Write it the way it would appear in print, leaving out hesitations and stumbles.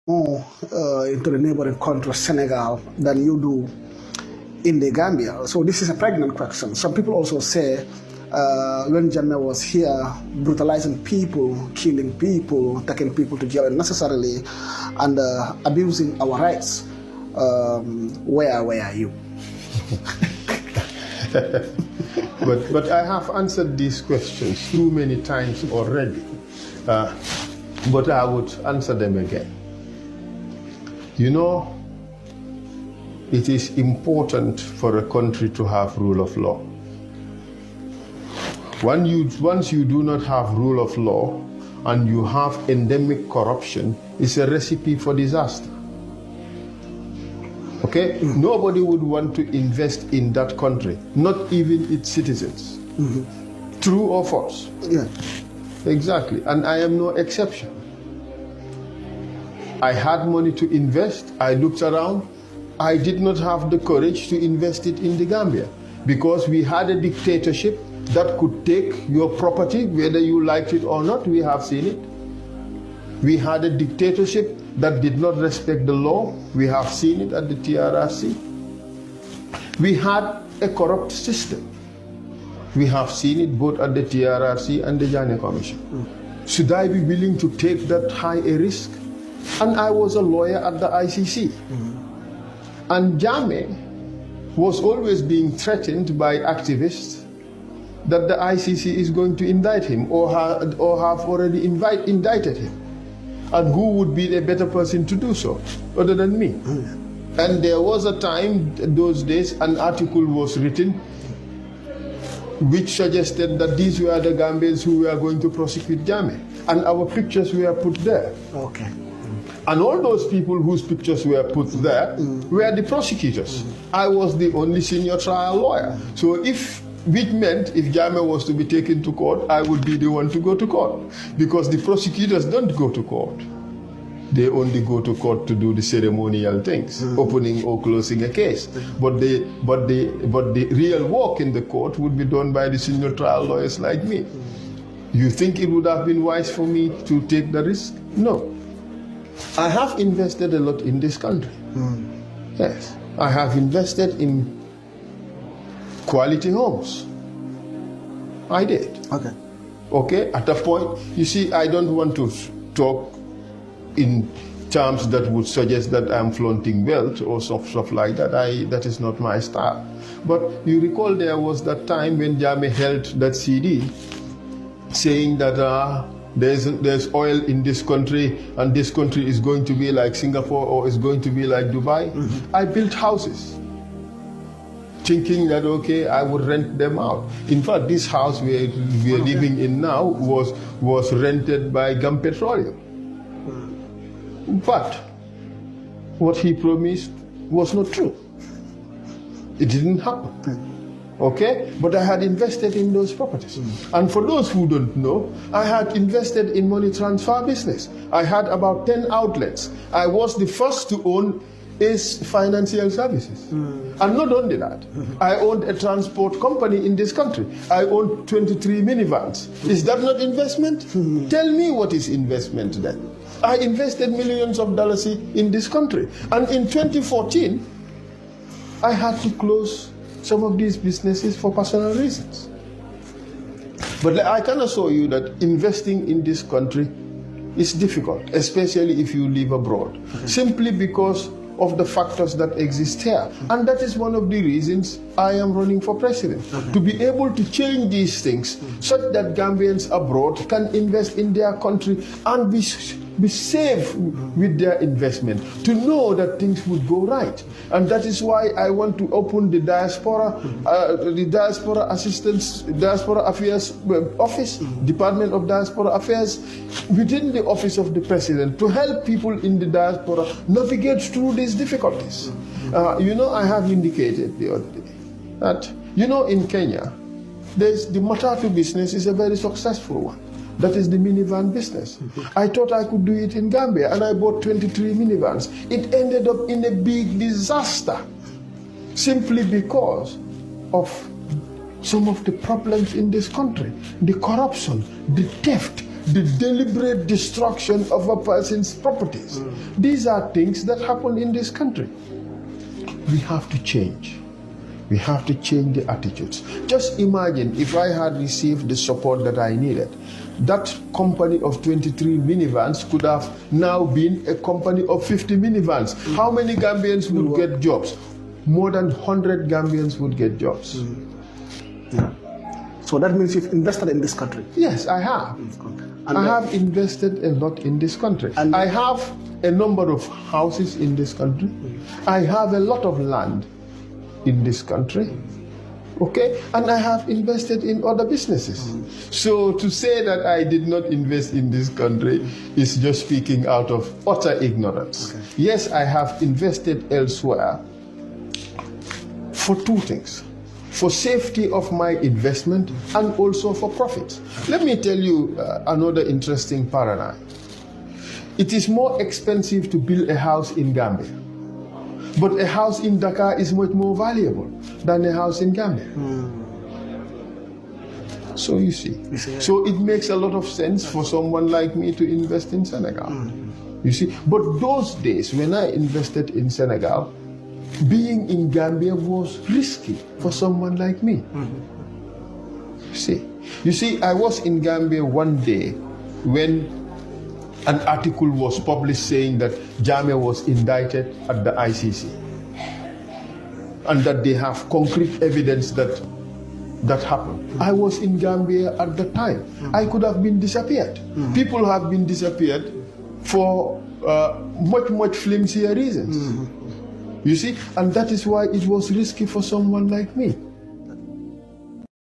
more into the neighboring country, Senegal, than you do in the Gambia? So this is a pregnant question. Some people also say when Jammeh was here, brutalizing people, killing people, taking people to jail unnecessarily, and abusing our rights, where were you? But I have answered these questions too many times already, but I would answer them again. You know, it is important for a country to have rule of law. Once you do not have rule of law and you have endemic corruption, it's a recipe for disaster. Okay? Nobody would want to invest in that country, not even its citizens. True or false? Yeah. Exactly. And I am no exception. I had money to invest. I looked around. I did not have the courage to invest it in the Gambia because we had a dictatorship that could take your property, whether you liked it or not. We have seen it. We had a dictatorship that did not respect the law. We have seen it at the TRRC. We had a corrupt system. We have seen it both at the TRRC and the Jammeh Commission. Should I be willing to take that high a risk? And I was a lawyer at the ICC. And Jammeh was always being threatened by activists that the ICC is going to indict him or have already indicted him. And who would be a better person to do so other than me? And there was a time, those days, an article was written which suggested that these were the Gambians who were going to prosecute Jammeh. And our pictures were put there. Okay. And all those people whose pictures were put there were the prosecutors. I was the only senior trial lawyer. So which meant if Jammeh was to be taken to court, I would be the one to go to court. Because the prosecutors don't go to court. They only go to court to do the ceremonial things, opening or closing a case. But the real work in the court would be done by the senior trial lawyers like me. You think it would have been wise for me to take the risk? No. I have invested a lot in this country. Yes. I have invested in quality homes. I did. Okay. Okay, at a point, you see, I don't want to talk in terms that would suggest that I'm flaunting wealth or stuff like that. That is not my style. But you recall there was that time when Jammeh held that CD saying that there's oil in this country and this country is going to be like Singapore or is going to be like Dubai. I built houses thinking that, okay, I would rent them out. In fact, this house we are living in now was rented by Gum Petroleum. But what he promised was not true. It didn't happen. Okay? But I had invested in those properties. And for those who don't know, I had invested in money transfer business. I had about 10 outlets. I was the first to own Ace Financial Services. And not only that, I owned a transport company in this country. I owned 23 minivans. Is that not investment? Tell me what is investment then. I invested millions of dollars in this country. And in 2014, I had to close some of these businesses for personal reasons. But I can assure you that investing in this country is difficult, especially if you live abroad, simply because of the factors that exist here. And that is one of the reasons I am running for president, to be able to change these things such that Gambians abroad can invest in their country and be safe with their investment, to know that things would go right. And that is why I want to open the diaspora affairs office, Department of Diaspora Affairs, within the office of the president, to help people in the diaspora navigate through these difficulties. You know, I have indicated the other day that, you know, in Kenya, the matatu business is a very successful one. That is the minivan business. I thought I could do it in Gambia, and I bought 23 minivans. It ended up in a big disaster, simply because of some of the problems in this country. The corruption, the theft, the deliberate destruction of a person's properties. These are things that happen in this country. We have to change. We have to change the attitudes. Just imagine if I had received the support that I needed. That company of 23 minivans could have now been a company of 50 minivans. How many Gambians would get jobs? More than 100 Gambians would get jobs. Yeah. So that means you've invested in this country? Yes, I have. I have invested a lot in this country. And I have a number of houses in this country. I have a lot of land in this country. Okay? And I have invested in other businesses. So to say that I did not invest in this country is just speaking out of utter ignorance. Okay. Yes, I have invested elsewhere for two things. For safety of my investment and also for profit. Let me tell you another interesting paradigm. It is more expensive to build a house in Gambia. But a house in Dakar is much more valuable than a house in Gambia. So you see. So it makes a lot of sense for someone like me to invest in Senegal. You see. But those days when I invested in Senegal, being in Gambia was risky for someone like me. You see, I was in Gambia one day when an article was published saying that Jammeh was indicted at the ICC and that they have concrete evidence that that happened. I was in Gambia at the time. I could have been disappeared. People have been disappeared for much flimsier reasons. You see, and that is why it was risky for someone like me.